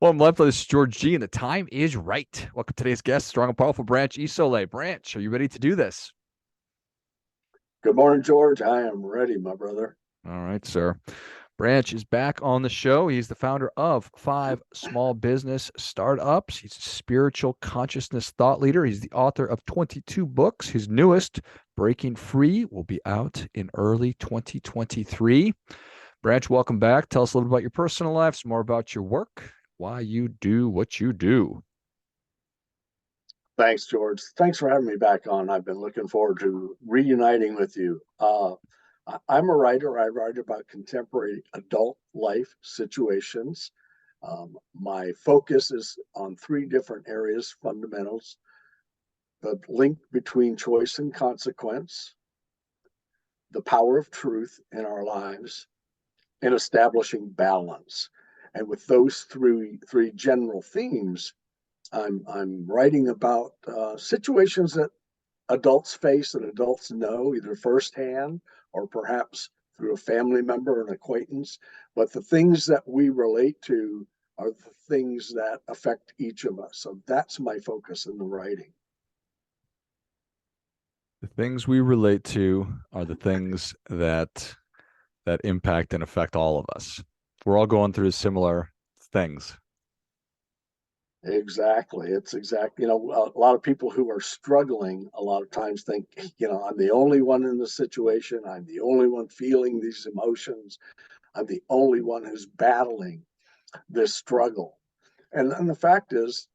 Well, I'm left with this is George G, and the time is right. Welcome to today's guest, strong and powerful Branch Isole. Branch, are you ready to do this? Good morning, George. I am ready, my brother. All right, sir. Branch is back on the show. He's the founder of Five Small Business Startups. He's a spiritual consciousness thought leader. He's the author of 22 books. His newest, Breaking Free, will be out in early 2023. Branch, welcome back. Tell us a little about your personal life, some more about your work, why you do what you do. Thanks, George. Thanks for having me back on. I've been looking forward to reuniting with you. I'm a writer. I write about contemporary adult life situations. My focus is on three different areas: fundamentals, the link between choice and consequence, the power of truth in our lives, and establishing balance. And with those three general themes, I'm writing about situations that adults face and adults know either firsthand or perhaps through a family member or an acquaintance. But the things that we relate to are the things that affect each of us. So that's my focus in the writing. The things we relate to are the things that impact and affect all of us. We're all going through similar things. Exactly. It's exactly, a lot of people who are struggling a lot of times think, I'm the only one in the situation. I'm the only one feeling these emotions. I'm the only one who's battling this struggle. And the fact is,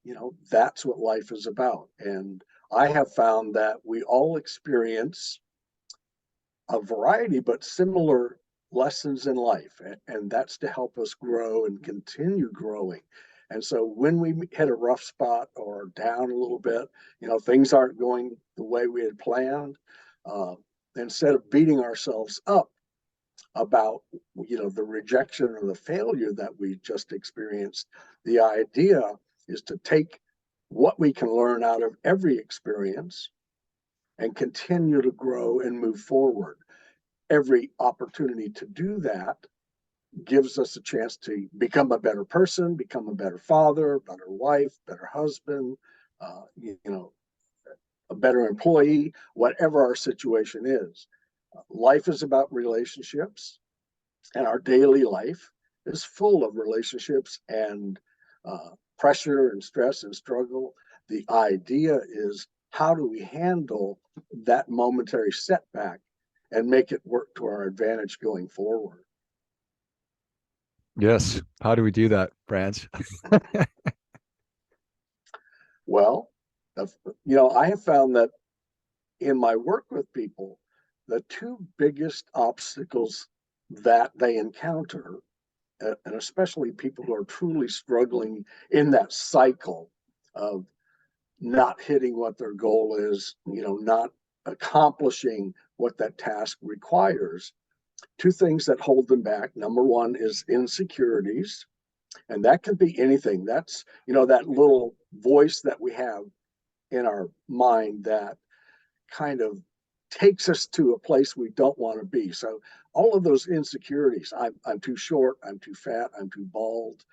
that's what life is about. And I have found that we all experience a variety, but similar lessons in life. And that's to help us grow and continue growing. And so when we hit a rough spot or down a little bit, things aren't going the way we had planned. Uh, Instead of beating ourselves up about the rejection or the failure that we just experienced, the idea is to take what we can learn out of every experience and continue to grow and move forward. Every opportunity to do that gives us a chance to become a better person, become a better father, better wife, better husband, uh, you know, a better employee, whatever our situation is. Life is about relationships, and our daily life is full of relationships and pressure and stress and struggle. The idea is, how do we handle that momentary setback and make it work to our advantage going forward? Yes. How do we do that, Branch? Well, I have found that in my work with people, the two biggest obstacles that they encounter, and especially people who are truly struggling in that cycle of not hitting what their goal is, not accomplishing what that task requires. Two things that hold them back. Number one is insecurities, and that can be anything. That's, that little voice that we have in our mind that kind of takes us to a place we don't want to be. So all of those insecurities, I'm too short, I'm too fat, I'm too bald,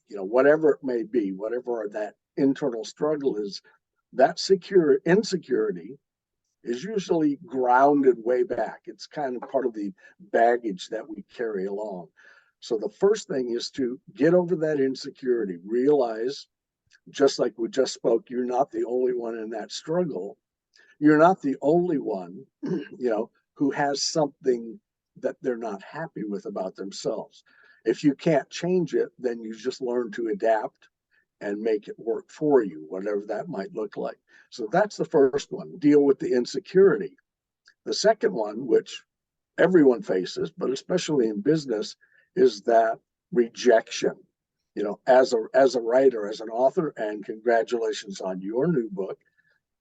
whatever it may be, whatever that internal struggle is, that secure insecurity is usually grounded way back. It's kind of part of the baggage that we carry along. So the first thing is to get over that insecurity, realize, just like we just spoke, you're not the only one in that struggle. You're not the only one, who has something that they're not happy with about themselves. If you can't change it, then you just learn to adapt and make it work for you, whatever that might look like. So that's the first one, deal with the insecurity. The second one, which everyone faces, but especially in business, is that rejection. As a writer, as an author, and congratulations on your new book.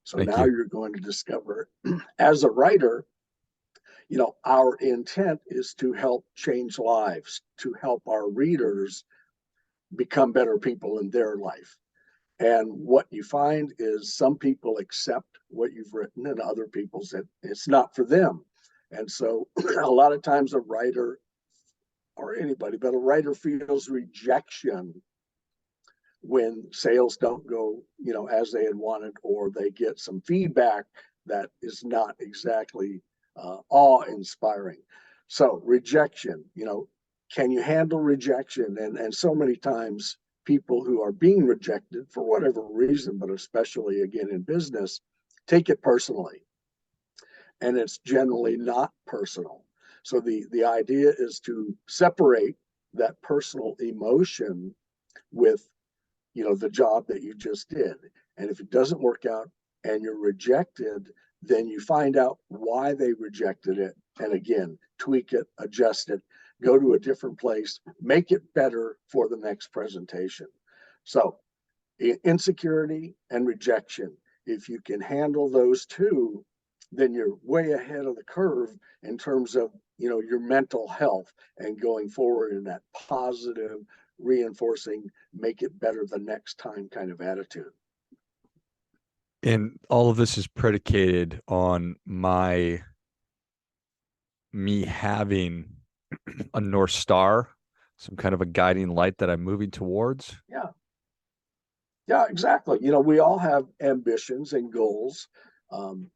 So Thank now you. you're going to discover, as a writer, our intent is to help change lives, to help our readers become better people in their life. And what you find is some people accept what you've written, and other people said it's not for them. And so a lot of times a writer, or anybody, but a writer feels rejection when sales don't go, as they had wanted, or they get some feedback that is not exactly awe-inspiring. So rejection, can you handle rejection? And so many times people who are being rejected for whatever reason, but especially again in business, take it personally. And it's generally not personal. So the idea is to separate that personal emotion with the job that you just did. And if it doesn't work out and you're rejected, then you find out why they rejected it. And again, tweak it, adjust it, go to a different place, make it better for the next presentation. So insecurity and rejection, if you can handle those two, then you're way ahead of the curve in terms of your mental health and going forward in that positive, reinforcing, make it better the next time kind of attitude. And all of this is predicated on me having a North Star, some kind of a guiding light that I'm moving towards. Yeah. Yeah, exactly. We all have ambitions and goals.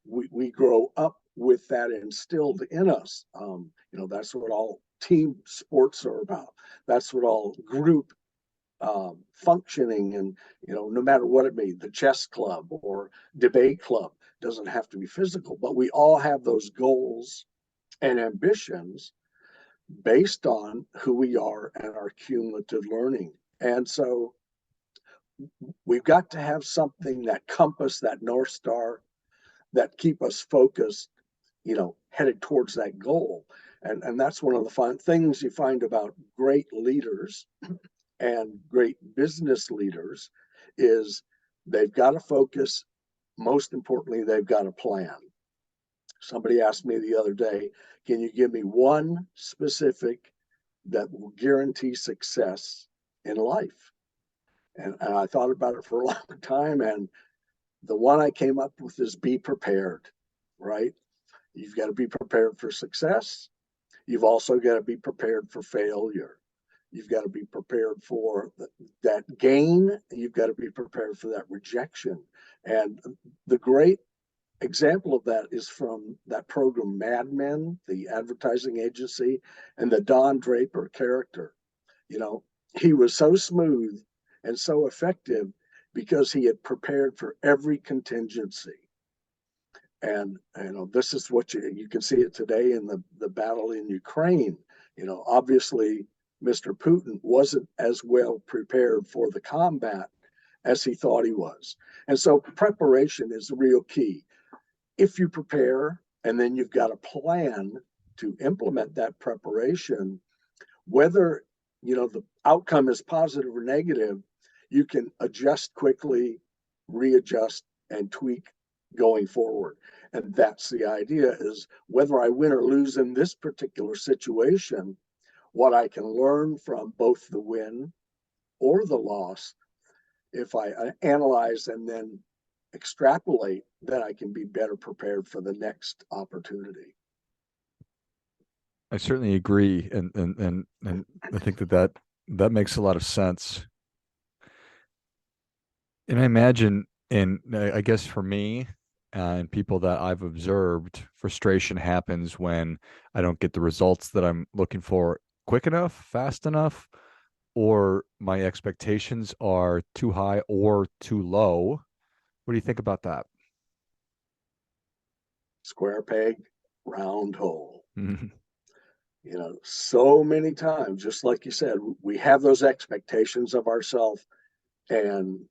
We grow up with that instilled in us. That's what all team sports are about. That's what all group functioning, and no matter what it may be, the chess club or debate club, doesn't have to be physical, but we all have those goals and ambitions based on who we are and our cumulative learning. And so we've got to have something, that compass, that North Star, that keep us focused, headed towards that goal. And that's one of the fun things you find about great leaders and great business leaders is they've got to focus. Most importantly, they've got a plan. Somebody asked me the other day, can you give me one specific that will guarantee success in life? And I thought about it for a long time. And the one I came up with is be prepared, right? You've got to be prepared for success. You've also got to be prepared for failure. You've got to be prepared for that gain. You've got to be prepared for that rejection. And the great example of that is from that program Mad Men, the advertising agency, and the Don Draper character. He was so smooth and so effective because he had prepared for every contingency. And this is what you can see it today in the battle in Ukraine. Obviously Mr. Putin wasn't as well prepared for the combat as he thought he was. And so preparation is the real key. If you prepare and then you've got a plan to implement that preparation, whether the outcome is positive or negative, you can adjust quickly, readjust, and tweak going forward. And that's the idea, is whether I win or lose in this particular situation, what I can learn from both the win or the loss, if I analyze and then extrapolate, then I can be better prepared for the next opportunity. I certainly agree, and I think that makes a lot of sense. And I imagine, and I guess for me, and people that I've observed, frustration happens when I don't get the results that I'm looking for quick enough, fast enough, or my expectations are too high or too low. What do you think about that? Square peg, round hole. Mhm. So many times, just like you said, we have those expectations of ourselves, and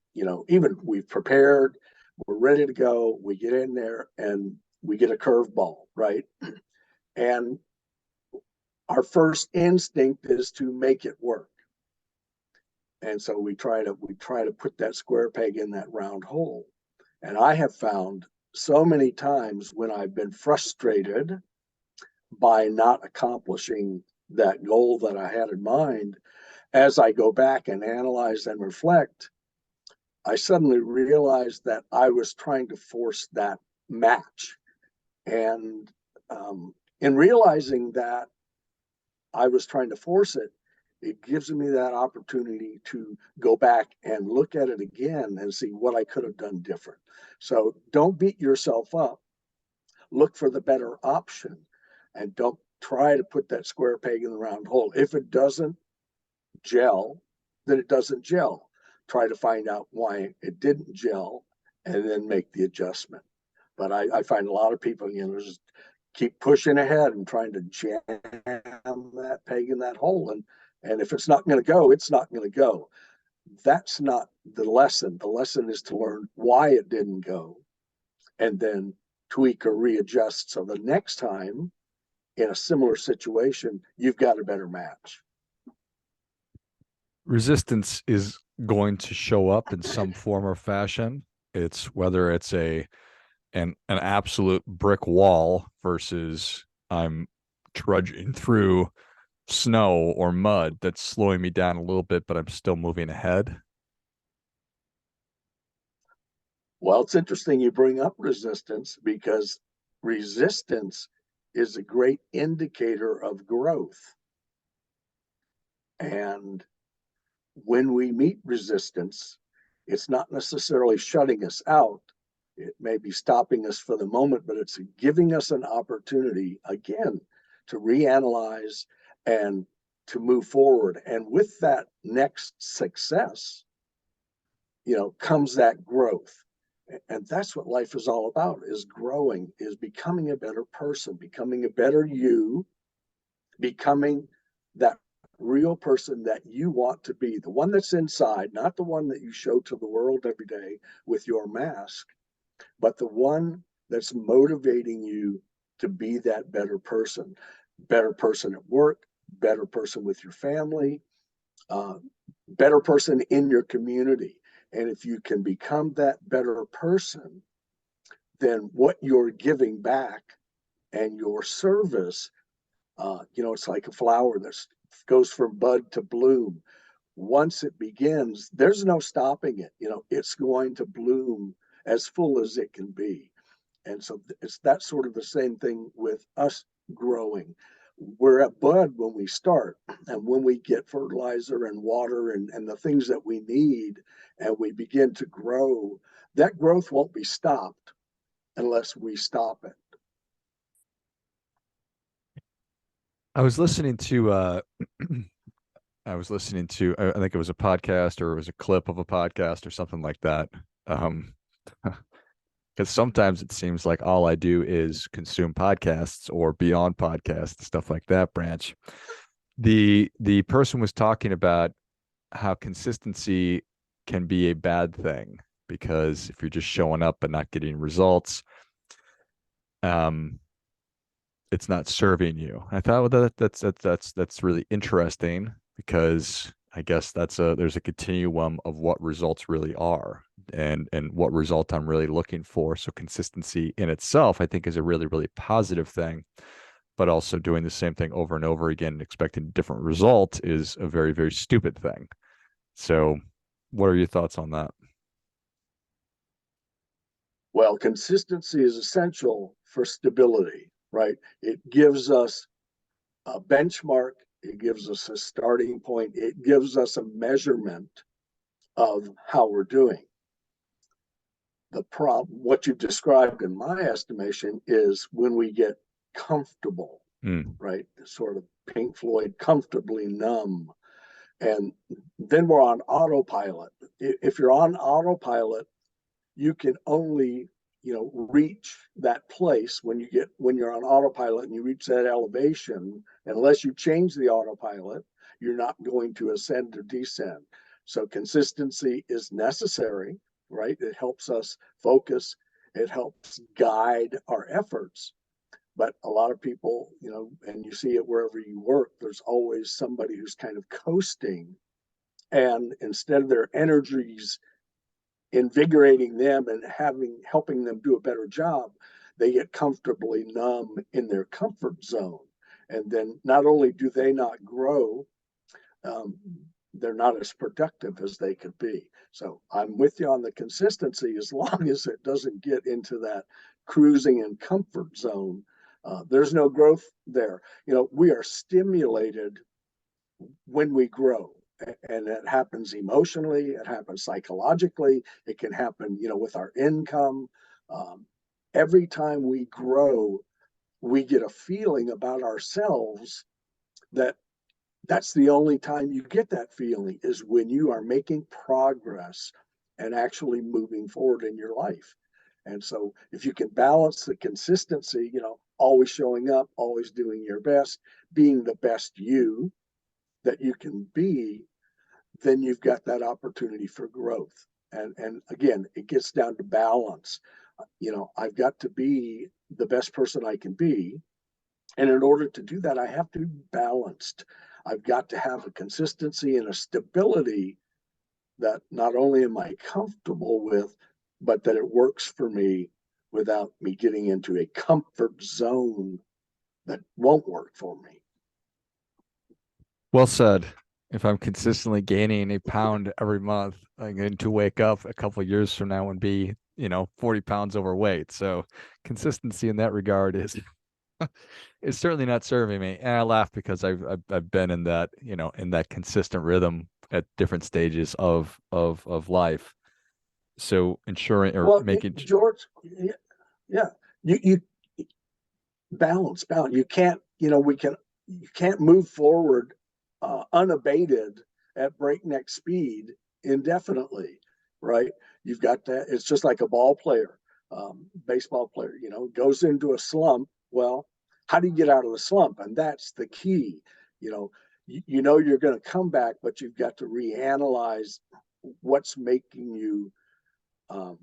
even we've prepared, we're ready to go, we get in there and we get a curveball, right? And our first instinct is to make it work. And so we try to put that square peg in that round hole. And I have found so many times when I've been frustrated by not accomplishing that goal that I had in mind, as I go back and analyze and reflect, I suddenly realized that I was trying to force that match. And in realizing that I was trying to force it, It gives me that opportunity to go back and look at it again and see what I could have done different. So don't beat yourself up. Look for the better option and don't try to put that square peg in the round hole. If it doesn't gel, then it doesn't gel. Try to find out why it didn't gel and then make the adjustment. But I find a lot of people, just keep pushing ahead and trying to jam that peg in that hole. And if it's not going to go, it's not going to go. That's not the lesson. The lesson is to learn why it didn't go and then tweak or readjust. So the next time in a similar situation, you've got a better match. Resistance is going to show up in some form or fashion. It's whether it's an absolute brick wall versus I'm trudging through snow or mud that's slowing me down a little bit, but I'm still moving ahead. Well, it's interesting you bring up resistance because resistance is a great indicator of growth. And when we meet resistance, it's not necessarily shutting us out. It may be stopping us for the moment, but it's giving us an opportunity again to reanalyze and to move forward. And with that next success, comes that growth. And that's what life is all about, is growing, is becoming a better person, becoming a better you, becoming that real person that you want to be, the one that's inside, not the one that you show to the world every day with your mask, but the one that's motivating you to be that better person at work, better person with your family, better person in your community. And if you can become that better person, then what you're giving back and your service, it's like a flower that goes from bud to bloom. Once it begins, there's no stopping it. It's going to bloom as full as it can be. And so it's that sort of the same thing with us growing. We're at bud when we start, and when we get fertilizer and water and the things that we need, and we begin to grow, that growth won't be stopped unless we stop it. I was listening to I think it was a podcast or it was a clip of a podcast or something like that. Um because sometimes it seems like all I do is consume podcasts or be on podcasts, stuff like that, Branch. The person was talking about how consistency can be a bad thing because if you're just showing up but not getting results, um, it's not serving you. I thought, well, that's really interesting because I guess there's a continuum of what results really are and what result I'm really looking for. So consistency in itself, I think, is a really, really positive thing. But also doing the same thing over and over again and expecting a different result is a very, very stupid thing. So what are your thoughts on that? Well, consistency is essential for stability, right? It gives us a benchmark, it gives us a starting point, it gives us a measurement of how we're doing. The problem, what you've described in my estimation, is when we get comfortable, Mm. right? Sort of Pink Floyd, comfortably numb. And then we're on autopilot. If you're on autopilot, you can only reach that place when you're on autopilot and you reach that elevation. Unless you change the autopilot, you're not going to ascend or descend. So consistency is necessary, right? It helps us focus, it helps guide our efforts. But a lot of people, and you see it wherever you work, there's always somebody who's kind of coasting, and instead of their energies invigorating them and helping them do a better job, they get comfortably numb in their comfort zone. And then not only do they not grow, um, they're not as productive as they could be. So I'm with you on the consistency as long as it doesn't get into that cruising and comfort zone. There's no growth there. We are stimulated when we grow. And it happens emotionally, it happens psychologically, it can happen, with our income. Um, every time we grow, we get a feeling about ourselves that that's the only time you get that feeling is when you are making progress and actually moving forward in your life. And so if you can balance the consistency, always showing up, always doing your best, being the best you that you can be, then you've got that opportunity for growth. And again, it gets down to balance. I've got to be the best person I can be. And in order to do that, I have to be balanced. I've got to have a consistency and a stability that not only am I comfortable with, but that it works for me without me getting into a comfort zone that won't work for me. Well said. If I'm consistently gaining a pound every month, I'm going to wake up a couple of years from now and be, 40 pounds overweight. So consistency in that regard is is certainly not serving me. And I laugh because I've been in that, in that consistent rhythm at different stages of life. So ensuring or Well, making George, yeah, you balance. You can't move forward unabated at breakneck speed indefinitely, right? You've got that. It's just like a ball player, baseball player. Goes into a slump. Well, how do you get out of the slump? And that's the key. You know, you're going to come back, but you've got to reanalyze what's making you, um,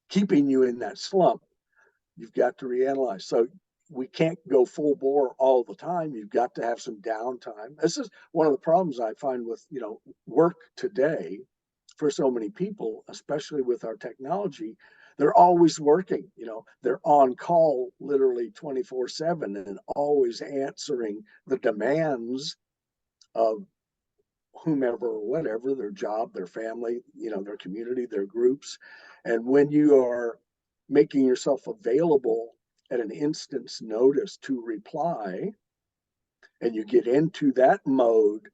keeping you in that slump. You've got to reanalyze. So we can't go full bore all the time. You've got to have some downtime. This is one of the problems I find with, work today for so many people, especially with our technology. They're always working, they're on call literally 24/7 and always answering the demands of whomever or whatever, their job, their family, their community, their groups. And when you are making yourself available at an instant's notice to reply, and you get into that mode,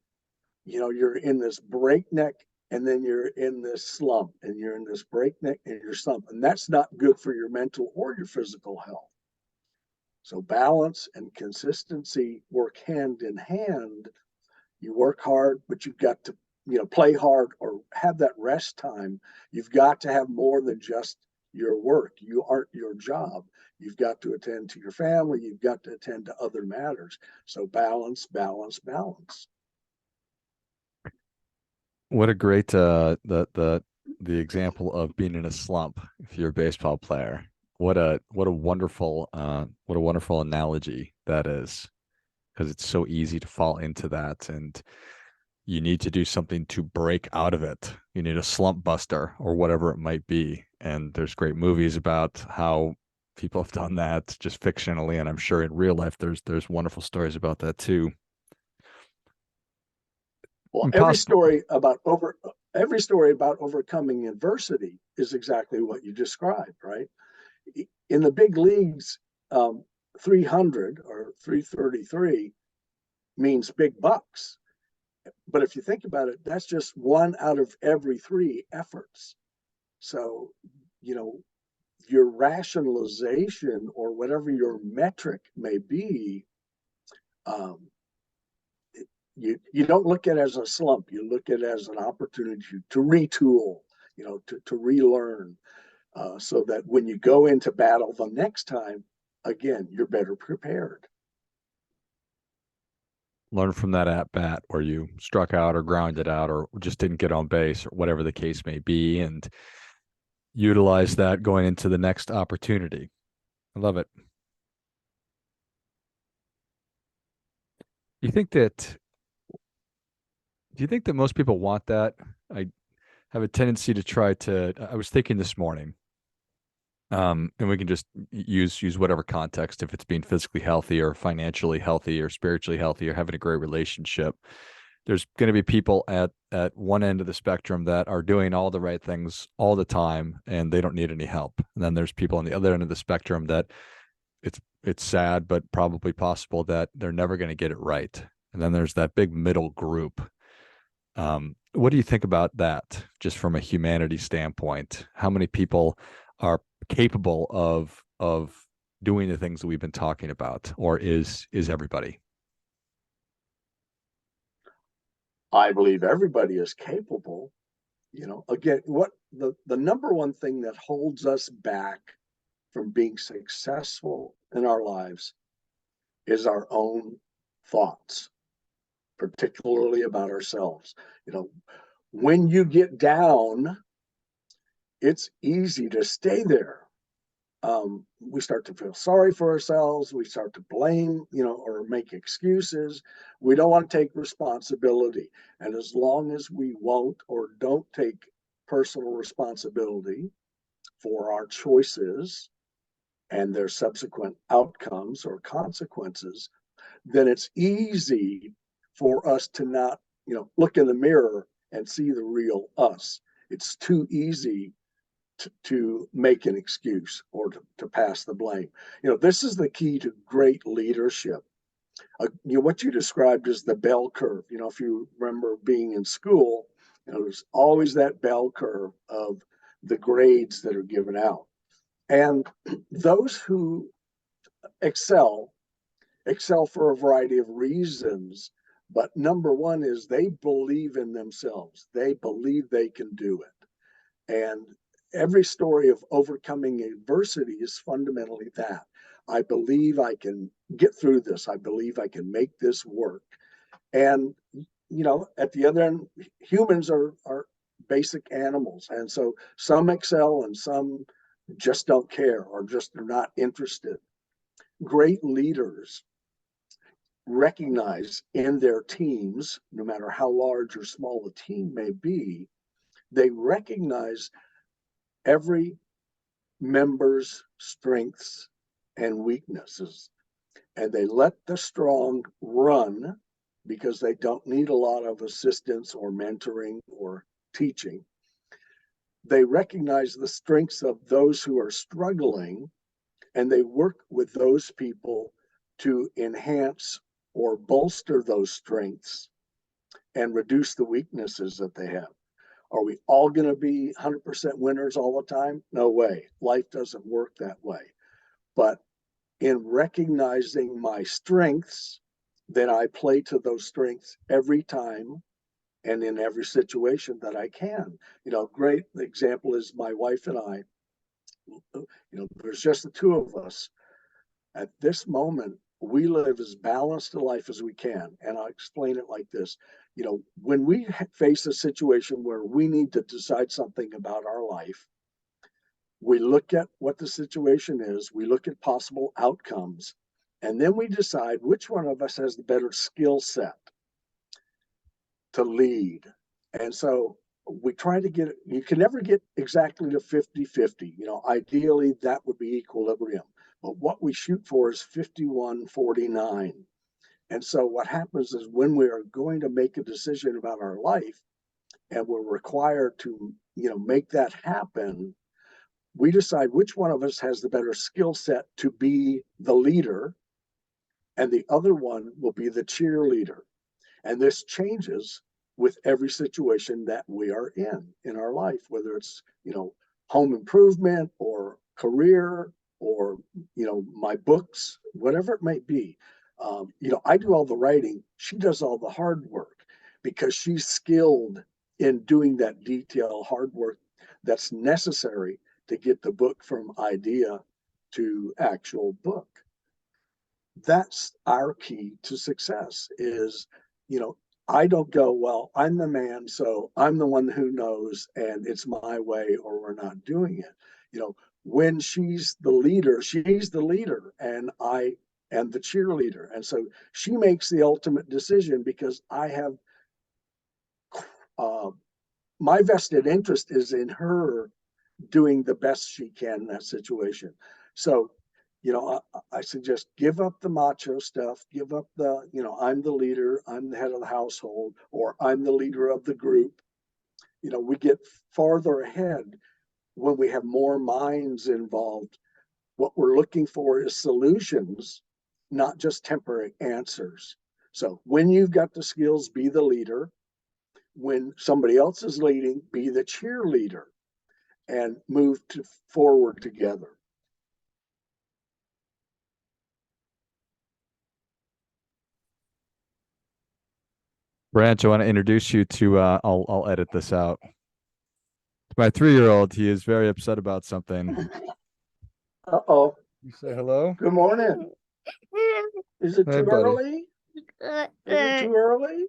you're in this breakneck, and then you're in this slump, and you're in this breakneck and you're slump. And that's not good for your mental or your physical health. So balance and consistency work hand in hand. You work hard, but you've got to, play hard or have that rest time. You've got to have more than just your work. You aren't your job. You've got to attend to your family. You've got to attend to other matters. So balance, balance, balance. what a great the example of being in a slump if you're a baseball player. What a wonderful analogy that is, because it's so easy to fall into that, and you need to do something to break out of it. You need a slump buster or whatever it might be. And there's great movies about how people have done that just fictionally, and I'm sure in real life there's wonderful stories about that too. Well, Impossible. every story about overcoming adversity is exactly what you described, right? In the big leagues, 300 or 333 means big bucks. But if you think about it, that's just one out of every three efforts. So, you know, your rationalization or whatever your metric may be, um, you don't look at it as a slump. You look at it as an opportunity to retool, to relearn, so that when you go into battle the next time, again, you're better prepared. Learn from that at bat where you struck out or grounded out or just didn't get on base or whatever the case may be, and utilize that going into the next opportunity. I love it. You think that do you think that most people want that? I have a tendency to try to I was thinking this morning, and we can just use whatever context, if it's being physically healthy or financially healthy or spiritually healthy or having a great relationship. There's going to be people at one end of the spectrum that are doing all the right things all the time and they don't need any help. And then there's people on the other end of the spectrum that it's sad but probably possible that they're never going to get it right. And then there's that big middle group. What do you think about that, just from a humanity standpoint? How many people are capable of doing the things that we've been talking about, or is everybody? I believe everybody is capable. Again, what the number one thing that holds us back from being successful in our lives is our own thoughts, particularly about ourselves. You know, when you get down, it's easy to stay there. We start to feel sorry for ourselves. We start to blame, or make excuses. We don't want to take responsibility. And as long as we won't or don't take personal responsibility for our choices and their subsequent outcomes or consequences, then it's easy for us to not, look in the mirror and see the real us. It's too easy to make an excuse or to pass the blame. This is the key to great leadership. What you described is the bell curve. If you remember being in school, there's always that bell curve of the grades that are given out. And those who excel for a variety of reasons. But number one is they believe in themselves. They believe they can do it. And every story of overcoming adversity is fundamentally that. I believe I can get through this. I believe I can make this work. And, at the other end, humans are basic animals. And so some excel and some just don't care or just are not interested. Great leaders recognize in their teams, no matter how large or small the team may be, they recognize every member's strengths and weaknesses, and they let the strong run because they don't need a lot of assistance or mentoring or teaching. They recognize the strengths of those who are struggling, and they work with those people to enhance or bolster those strengths and reduce the weaknesses that they have. Are we all going to be 100% winners all the time? No way. Life doesn't work that way. But in recognizing my strengths, then I play to those strengths every time and in every situation that I can. Great example is my wife and I. There's just the two of us. At this moment, we live as balanced a life as we can. And I'll explain it like this. When we face a situation where we need to decide something about our life, we look at what the situation is, we look at possible outcomes, and then we decide which one of us has the better skill set to lead. And so we try to get, you can never get exactly to 50-50. Ideally that would be equilibrium. But what we shoot for is 51-49. And so what happens is when we are going to make a decision about our life and we're required to, make that happen, we decide which one of us has the better skill set to be the leader, and the other one will be the cheerleader. And this changes with every situation that we are in our life, whether it's, home improvement or career or, my books, whatever it might be. I do all the writing. She does all the hard work because she's skilled in doing that detail hard work that's necessary to get the book from idea to actual book. That's our key to success is, I don't go, well, I'm the man, so I'm the one who knows and it's my way or we're not doing it. When she's the leader and I am the cheerleader. And so she makes the ultimate decision because I have uh, my vested interest is in her doing the best she can in that situation. So, I suggest give up the macho stuff, give up the, I'm the leader, I'm the head of the household, or I'm the leader of the group. We get farther ahead when we have more minds involved. What we're looking for is solutions, not just temporary answers. So when you've got the skills, be the leader. When somebody else is leading, be the cheerleader and move forward together. Branch, I want to introduce you to I'll edit this out. My 3-year-old, he is very upset about something. Uh-oh. You say hello? Good morning. Is it Hey, too buddy. early? Is it too early?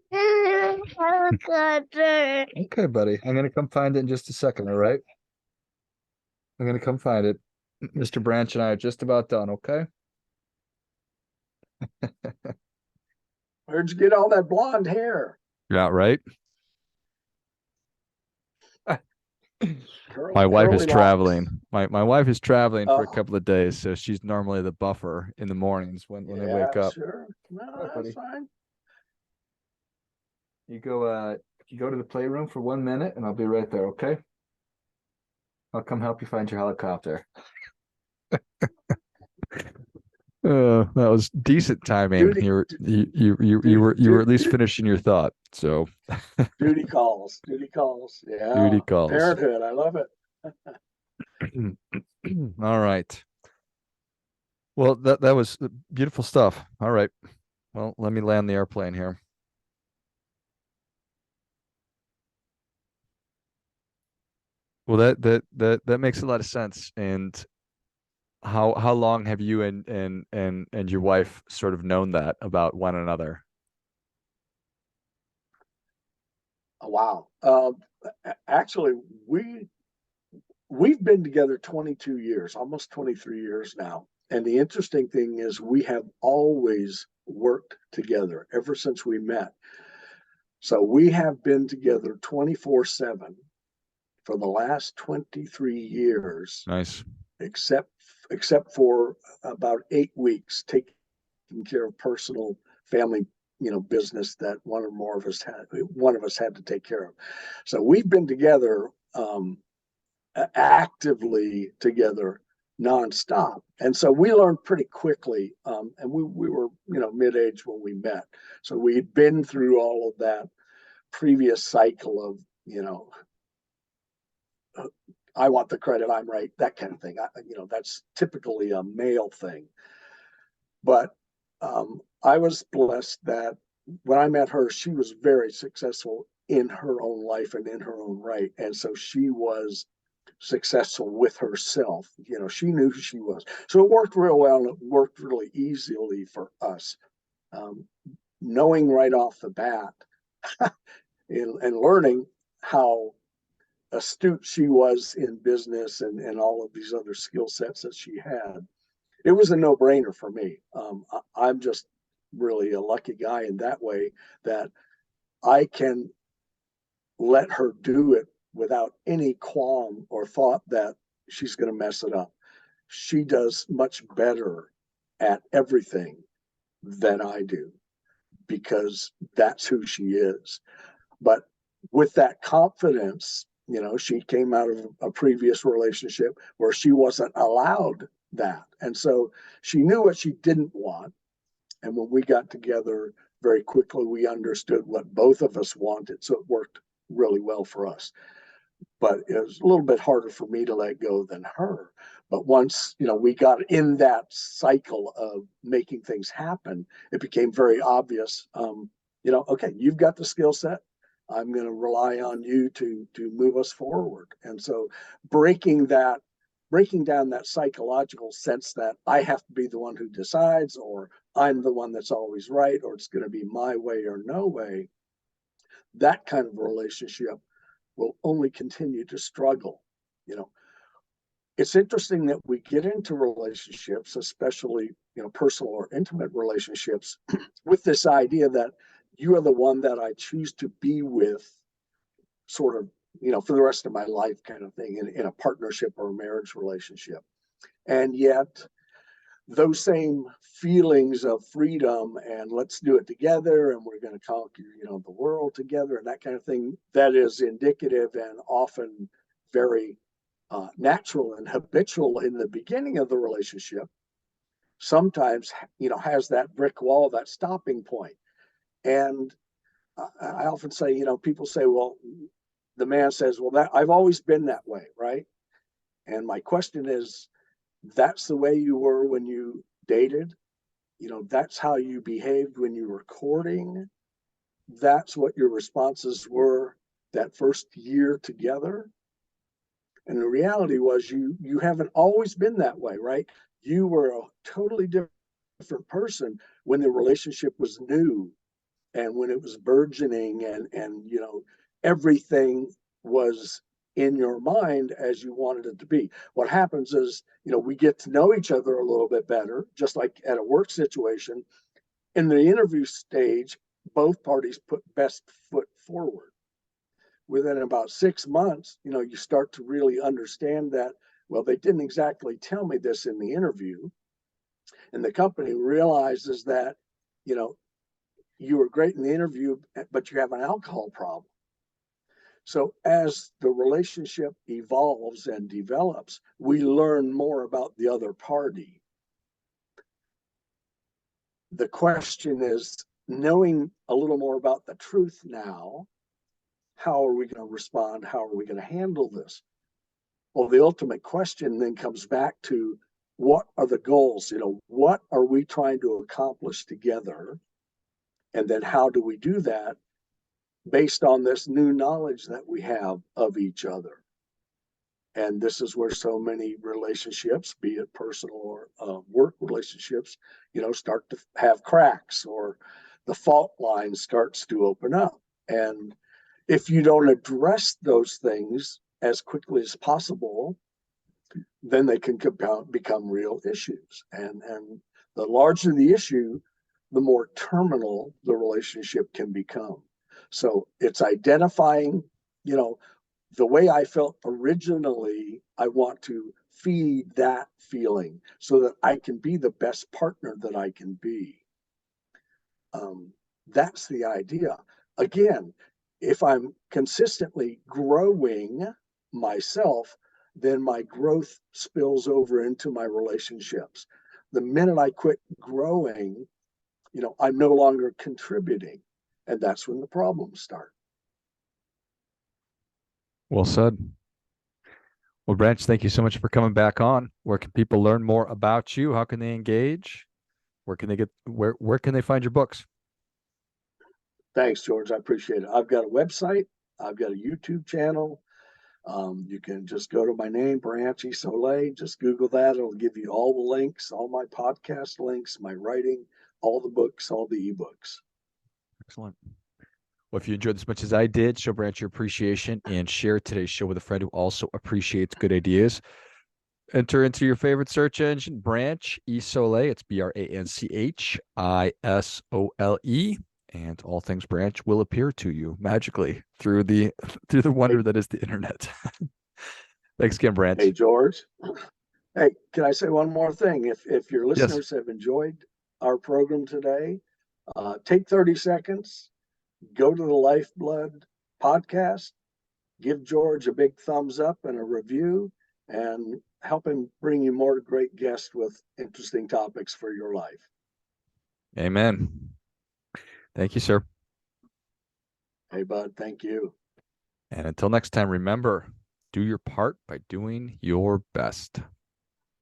Okay, buddy. I'm gonna come find it in just a second, all right? I'm gonna come find it. Mr. Branch and I are just about done, okay? Where'd you get all that blonde hair? Yeah, right. My wife is Curly locks. traveling. My wife is traveling for a Oh, couple of days, so she's normally the buffer in the mornings when they wake yeah, up. sure. No, All right, that's buddy. fine. You go to the playroom for 1 minute and I'll be right there, okay? I'll come help you find your helicopter. That was decent timing. Duty, You were duty, at least finishing your thought. So duty calls. Duty calls. Yeah. duty calls. Parenthood. I love it. All right. Well, that was beautiful stuff. All right. Well, let me land the airplane here. Well, that makes a lot of sense. And how long have you and your wife sort of known that about one another? Wow. Actually, we've been together 22 years, almost 23 years now. And the interesting thing is we have always worked together ever since we met. So we have been together 24/7 for the last 23 years, Nice. except except for about 8 weeks taking care of personal family business that one of us had to take care of. So we've been together, actively together, nonstop. And so we learned pretty quickly, and we were mid-age when we met, so we'd been through all of that previous cycle of I want the credit, I'm right, that kind of thing. That's typically a male thing. But I was blessed that when I met her, she was very successful in her own life and in her own right. And so she was successful with herself. She knew who she was. So it worked real well and it worked really easily for us. Um, Knowing right off the bat and learning how astute she was in business and all of these other skill sets that she had, it was a no-brainer for me. I'm just really a lucky guy in that way that I can let her do it without any qualm or thought that she's going to mess it up. She does much better at everything than I do because that's who she is. But with that confidence, she came out of a previous relationship where she wasn't allowed that. And so she knew what she didn't want. And when we got together, very quickly, we understood what both of us wanted. So it worked really well for us. But it was a little bit harder for me to let go than her. But once, we got in that cycle of making things happen, it became very obvious, okay, you've got the skill set. I'm going to rely on you to move us forward. And so breaking down that psychological sense that I have to be the one who decides, or I'm the one that's always right, or it's going to be my way or no way, that kind of relationship will only continue to struggle. You know, it's interesting that we get into relationships, especially, personal or intimate relationships, with this idea that you are the one that I choose to be with, sort of, for the rest of my life, kind of thing, in a partnership or a marriage relationship. And yet, those same feelings of freedom and let's do it together and we're going to conquer the world together and that kind of thing, that is indicative and often very natural and habitual in the beginning of the relationship, sometimes has that brick wall, that stopping point. And I often say, people say, well, the man says, well, that I've always been that way, right? And my question is, that's the way you were when you dated? That's how you behaved when you were courting? That's what your responses were that first year together? And the reality was you haven't always been that way, right? You were a totally different person when the relationship was new and when it was burgeoning, and everything was in your mind as you wanted it to be. What happens is, we get to know each other a little bit better, just like at a work situation. In the interview stage, both parties put best foot forward. Within about 6 months, you start to really understand that, well, they didn't exactly tell me this in the interview. And the company realizes that, you know, you were great in the interview, but you have an alcohol problem. So as the relationship evolves and develops, we learn more about the other party. The question is, knowing a little more about the truth now, how are we going to respond? How are we going to handle this? Well, the ultimate question then comes back to, what are the goals? What are we trying to accomplish together? And then how do we do that based on this new knowledge that we have of each other? And this is where so many relationships, be it personal or work relationships, start to have cracks, or the fault line starts to open up. And if you don't address those things as quickly as possible, then they can become real issues. And the larger the issue, the more terminal the relationship can become. So it's identifying, the way I felt originally. I want to feed that feeling so that I can be the best partner that I can be. That's the idea. Again, if I'm consistently growing myself, then my growth spills over into my relationships. The minute I quit growing, I'm no longer contributing. And that's when the problems start. Well said. Well, Branch, thank you so much for coming back on. Where can people learn more about you? How can they engage? Where can they find your books? Thanks, George. I appreciate it. I've got a website, I've got a YouTube channel. You can just go to my name, Branch Isole. Just Google that. It'll give you all the links, all my podcast links, my writing, all the books, all the ebooks. Excellent. Well, if you enjoyed this as much as I did, show Branch your appreciation and share today's show with a friend who also appreciates good ideas. Enter into your favorite search engine, Branch Isole. It's BranchIsole, and all things Branch will appear to you magically through the Hey, wonder that is the internet. Thanks again, hey, Branch. George. Hey, can I say one more thing? If your Yes. listeners have enjoyed our program today, take 30 seconds, go to the Lifeblood podcast, give George a big thumbs up and a review, and help him bring you more great guests with interesting topics for your life. Amen. Thank you, sir. Hey, bud, thank you. And until next time, remember, do your part by doing your best.